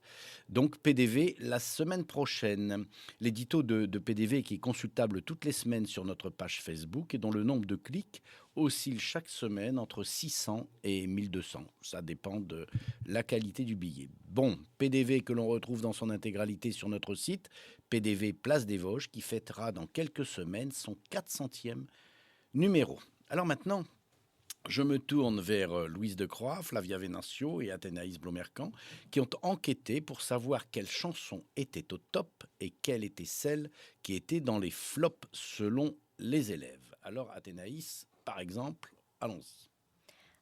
Donc PDV la semaine prochaine. L'édito de PDV qui est consultable toutes les semaines sur notre page Facebook et dont le nombre de clics oscille chaque semaine entre 600 et 1200. Ça dépend de la qualité du billet. Bon, PDV que l'on retrouve dans son intégralité sur notre site, PDV Place des Vosges, qui fêtera dans quelques semaines son 400e numéro. Alors maintenant, je me tourne vers Louise Decroix, Flavia Venancio et Athénaïs Blomercan qui ont enquêté pour savoir quelles chansons étaient au top et quelles étaient celles qui étaient dans les flops selon les élèves. Alors Athénaïs, par exemple, allons-y.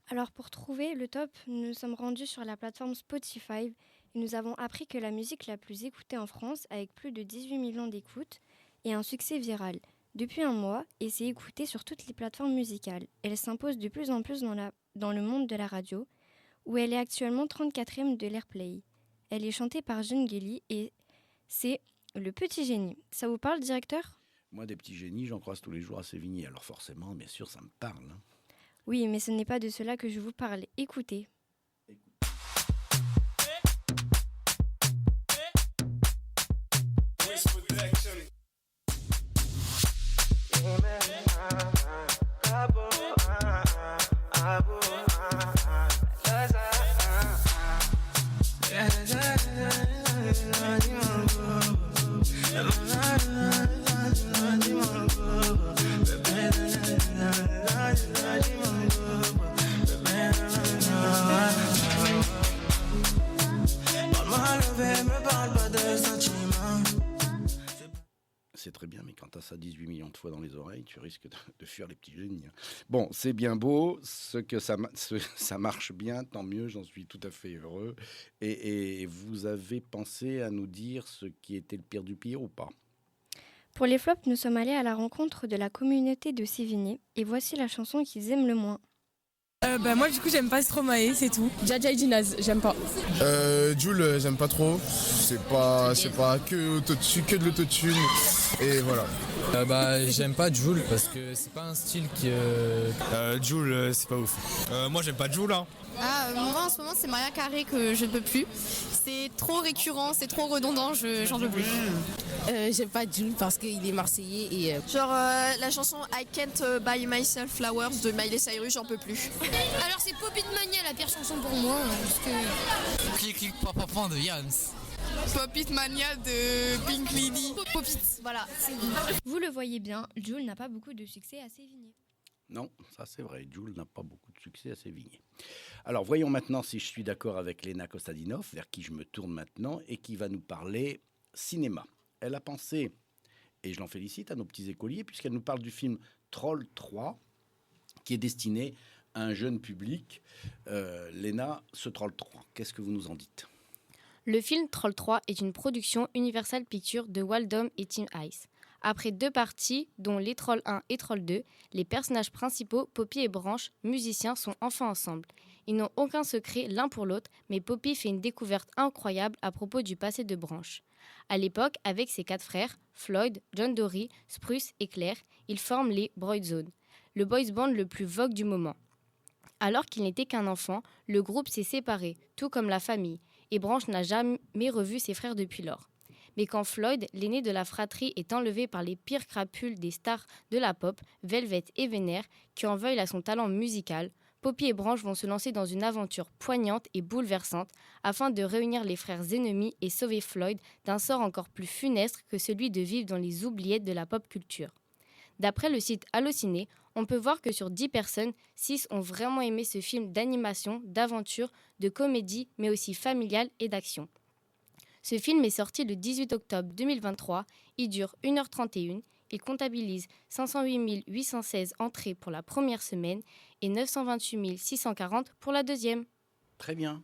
Alors pour trouver le top, nous nous sommes rendus sur la plateforme Spotify et nous avons appris que la musique la plus écoutée en France, avec plus de 18 millions d'écoutes, est un succès viral. Depuis un mois, et c'est écouté sur toutes les plateformes musicales. Elle s'impose de plus en plus dans le monde de la radio, où elle est actuellement 34e de l'Airplay. Elle est chantée par Jeune Guély et c'est Le Petit Génie. Ça vous parle, directeur ? Moi, des petits génies, j'en croise tous les jours à Sévigné. Alors forcément, bien sûr, ça me parle. Hein. Oui, mais ce n'est pas de cela que je vous parle. Écoutez. C'est très bien, mais quand tu as ça 18 millions de fois dans les oreilles, tu risques de fuir les petits génies. Bon, c'est bien beau, ça marche bien, tant mieux, j'en suis tout à fait heureux. Et vous avez pensé à nous dire ce qui était le pire du pire ou pas ? Pour les flops, nous sommes allés à la rencontre de la communauté de Sévigné et voici la chanson qu'ils aiment le moins. Moi du coup j'aime pas Stromae, c'est tout. Jaja et Dinaz, j'aime pas. Jul, j'aime pas trop. C'est pas que de l'autotune et voilà. J'aime pas Jul parce que c'est pas un style qui. Jul, c'est pas ouf. Moi j'aime pas Jul hein. Moi en ce moment c'est Maria Carré que je ne peux plus. C'est trop récurrent, c'est trop redondant, j'en peux plus. J'aime pas Jul parce qu'il est marseillais et... la chanson I Can't Buy Myself Flowers de Miley Cyrus, j'en peux plus. Alors c'est Popit Mania la pire chanson pour moi, parce que... Clic clic papa de Yams. Popit Mania de Pink Lady. Popit, voilà. Vous le voyez bien, Jul n'a pas beaucoup de succès à Sévigné. Non, ça c'est vrai, Jul n'a pas beaucoup de succès à Sévigné. Alors voyons maintenant si je suis d'accord avec Léna Kostadinov, vers qui je me tourne maintenant, et qui va nous parler cinéma. Elle a pensé, et je l'en félicite, à nos petits écoliers, puisqu'elle nous parle du film Troll 3, qui est destiné à un jeune public. Léna, ce Troll 3, qu'est-ce que vous nous en dites ? Le film Troll 3 est une production Universal Pictures de Waldom et Tim Ice. Après 2 parties, dont les Trolls 1 et Troll 2, les personnages principaux, Poppy et Branche, musiciens, sont enfin ensemble. Ils n'ont aucun secret l'un pour l'autre, mais Poppy fait une découverte incroyable à propos du passé de Branche. À l'époque, avec ses 4 frères, Floyd, John Dory, Spruce et Claire, ils forment les Broydzone, le boys band le plus vogue du moment. Alors qu'il n'était qu'un enfant, le groupe s'est séparé, tout comme la famille, et Branche n'a jamais revu ses frères depuis lors. Mais quand Floyd, l'aîné de la fratrie, est enlevé par les pires crapules des stars de la pop, Velvet et Vénère, qui en veulent à son talent musical, Poppy et Branch vont se lancer dans une aventure poignante et bouleversante afin de réunir les frères ennemis et sauver Floyd d'un sort encore plus funeste que celui de vivre dans les oubliettes de la pop culture. D'après le site Allociné, on peut voir que sur 10 personnes, 6 ont vraiment aimé ce film d'animation, d'aventure, de comédie, mais aussi familial et d'action. Ce film est sorti le 18 octobre 2023, il dure 1h31, il comptabilise 508 816 entrées pour la première semaine et 928 640 pour la deuxième. Très bien.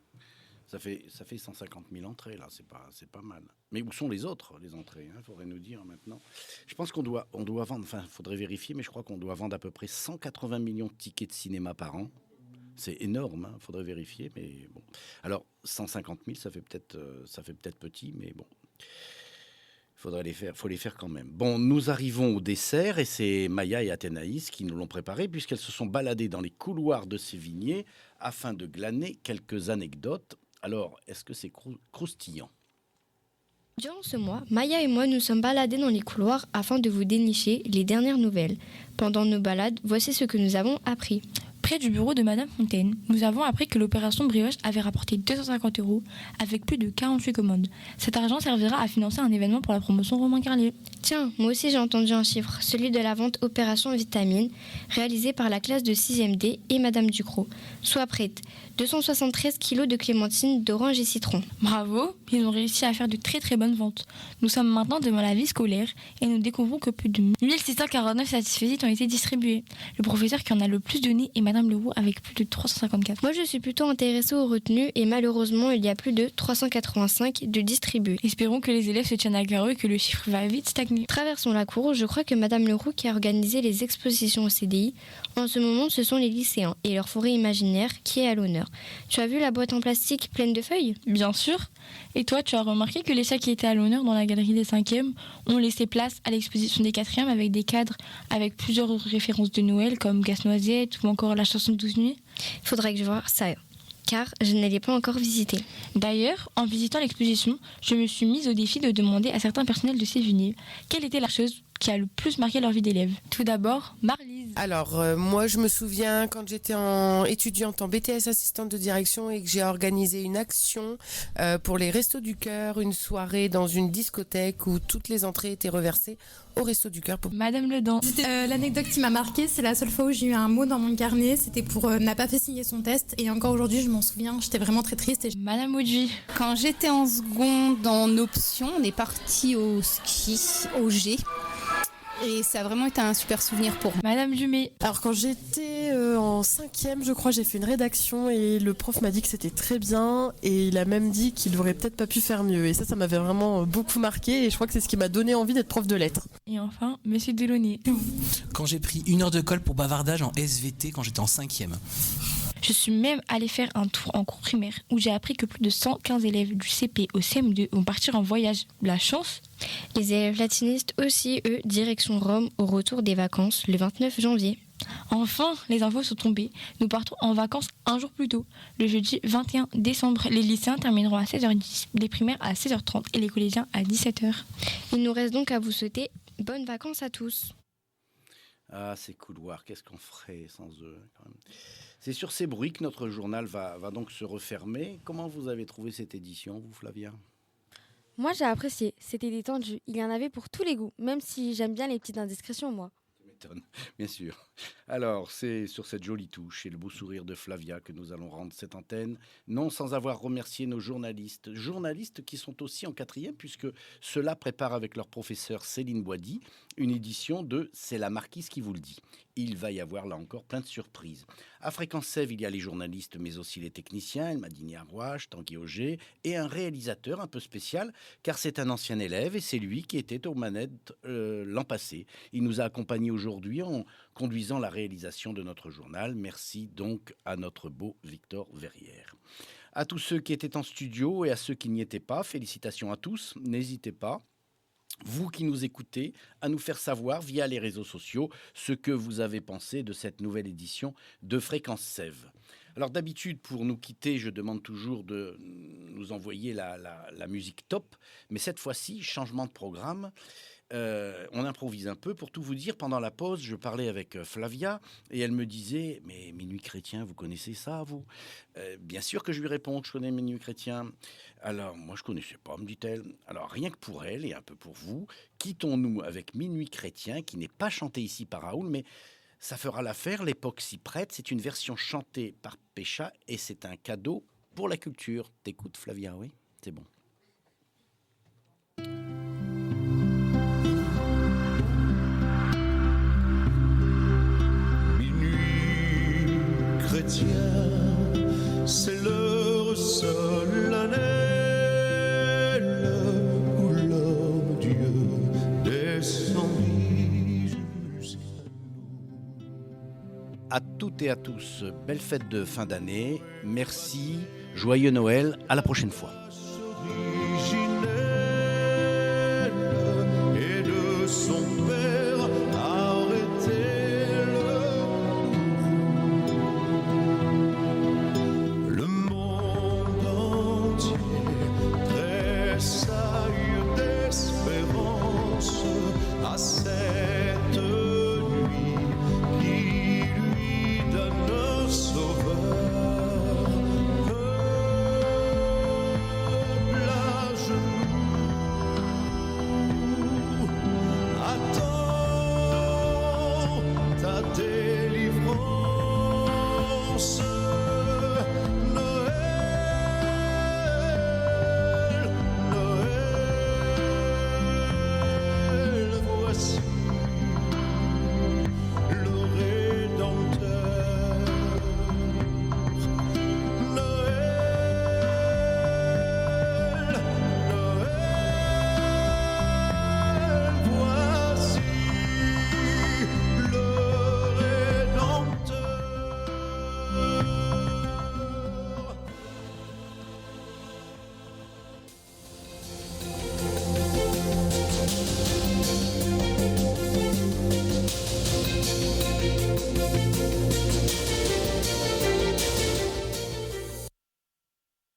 Ça fait 150 000 entrées, là, c'est pas mal. Mais où sont les autres, les entrées, il faudrait nous dire maintenant. Je pense qu'on doit vendre, enfin, il faudrait vérifier, mais je crois qu'on doit vendre à peu près 180 millions de tickets de cinéma par an. C'est énorme, il faudrait vérifier, mais bon. Alors, 150 000, ça fait peut-être petit, mais bon. Faut les faire quand même. Bon, nous arrivons au dessert et c'est Maya et Athénaïs qui nous l'ont préparé puisqu'elles se sont baladées dans les couloirs de Sévigné afin de glaner quelques anecdotes. Alors, est-ce que c'est croustillant ? Durant ce mois, Maya et moi nous sommes baladés dans les couloirs afin de vous dénicher les dernières nouvelles. Pendant nos balades, voici ce que nous avons appris. Près du bureau de Madame Fontaine, nous avons appris que l'opération Brioche avait rapporté 250 € avec plus de 48 commandes. Cet argent servira à financer un événement pour la promotion Romain Carlier. Tiens, moi aussi j'ai entendu un chiffre, celui de la vente Opération Vitamine, réalisée par la classe de 6e D et Madame Ducrot. Soit prête, 273 kilos de clémentines, d'oranges et citron. Bravo, ils ont réussi à faire de très très bonnes ventes. Nous sommes maintenant devant la vie scolaire et nous découvrons que plus de 1649 satisfaits ont été distribués. Le professeur qui en a le plus donné est Madame Leroux avec plus de 354. Moi je suis plutôt intéressée aux retenues et malheureusement il y a plus de 385 de distribués. Espérons que les élèves se tiennent à carreau et que le chiffre va vite stagner. Traversons la cour, je crois que Madame Leroux qui a organisé les expositions au CDI, en ce moment ce sont les lycéens et leur forêt imaginaire qui est à l'honneur. Tu as vu la boîte en plastique pleine de feuilles ? Bien sûr. Et toi, tu as remarqué que les sacs qui étaient à l'honneur dans la galerie des 5e ont laissé place à l'exposition des 4e avec des cadres avec plusieurs références de Noël comme Casse-Noisette ou encore la chanson de 12 nuits. Il faudrait que je voie ça, car je ne l'ai pas encore visité. D'ailleurs, en visitant l'exposition, je me suis mise au défi de demander à certains personnels de Sévigné quelle était la chose qui a le plus marqué leur vie d'élève. Tout d'abord, Marlise. Alors, moi, je me souviens quand j'étais étudiante en BTS assistante de direction et que j'ai organisé une action pour les Restos du Cœur, une soirée dans une discothèque où toutes les entrées étaient reversées au Resto du Cœur. Madame Ledan. L'anecdote qui m'a marquée, c'est la seule fois où j'ai eu un mot dans mon carnet, c'était pour n'a pas fait signer son test et encore aujourd'hui, je m'en souviens, j'étais vraiment très triste. Madame Audry. Quand j'étais en seconde en option, on est parti au ski, au G. Et ça a vraiment été un super souvenir pour moi. Madame Jumet. Alors quand j'étais en 5e, je crois, j'ai fait une rédaction et le prof m'a dit que c'était très bien et il a même dit qu'il aurait peut-être pas pu faire mieux. Et ça m'avait vraiment beaucoup marqué et je crois que c'est ce qui m'a donné envie d'être prof de lettres. Et enfin, Monsieur Delaunay. Quand j'ai pris 1 heure de colle pour bavardage en SVT quand j'étais en 5e. Je suis même allée faire un tour en cours primaire où j'ai appris que plus de 115 élèves du CP au CM2 vont partir en voyage. La chance. Les élèves latinistes aussi, eux, direction Rome au retour des vacances le 29 janvier. Enfin, les infos sont tombées. Nous partons en vacances un jour plus tôt. Le jeudi 21 décembre, les lycéens termineront à 16h10, les primaires à 16h30 et les collégiens à 17h. Il nous reste donc à vous souhaiter bonnes vacances à tous. Ah, ces couloirs, qu'est-ce qu'on ferait sans eux quand même. C'est sur ces bruits que notre journal va donc se refermer. Comment vous avez trouvé cette édition, vous, Flavia ? Moi, j'ai apprécié. C'était détendu. Il y en avait pour tous les goûts, même si j'aime bien les petites indiscrétions, moi. Bien sûr. Alors, c'est sur cette jolie touche et le beau sourire de Flavia que nous allons rendre cette antenne, non sans avoir remercié nos journalistes qui sont aussi en 4e, puisque ceux-là préparent avec leur professeur Céline Boisdy une édition de C'est la marquise qui vous le dit. Il va y avoir là encore plein de surprises. À Fréquence Sèvres, il y a les journalistes, mais aussi les techniciens, Elmadini Arrouache, Tanguy Auger, et un réalisateur un peu spécial, car c'est un ancien élève et c'est lui qui était aux manettes l'an passé. Il nous a accompagnés aujourd'hui en conduisant la réalisation de notre journal. Merci donc à notre beau Victor Verrière. À tous ceux qui étaient en studio et à ceux qui n'y étaient pas, félicitations à tous. N'hésitez pas, vous qui nous écoutez, à nous faire savoir via les réseaux sociaux ce que vous avez pensé de cette nouvelle édition de Fréquence Sèvres. Alors d'habitude, pour nous quitter, je demande toujours de nous envoyer la musique top. Mais cette fois-ci, changement de programme. On improvise un peu. Pour tout vous dire, pendant la pause, je parlais avec Flavia et elle me disait « Mais Minuit Chrétien, vous connaissez ça, vous ?» Bien sûr que je lui réponds que je connais Minuit Chrétien. Alors, moi, je ne connaissais pas, me dit-elle. Alors, rien que pour elle et un peu pour vous, quittons-nous avec Minuit Chrétien, qui n'est pas chanté ici par Raoul, mais ça fera l'affaire, l'époque s'y prête. C'est une version chantée par Pécha et c'est un cadeau pour la culture. T'écoutes, Flavia, oui? C'est bon. Chrétien, c'est l'heure solennelle où l'homme Dieu descendit jusqu'à nous. À toutes et à tous, belle fête de fin d'année. Merci, joyeux Noël, à la prochaine fois.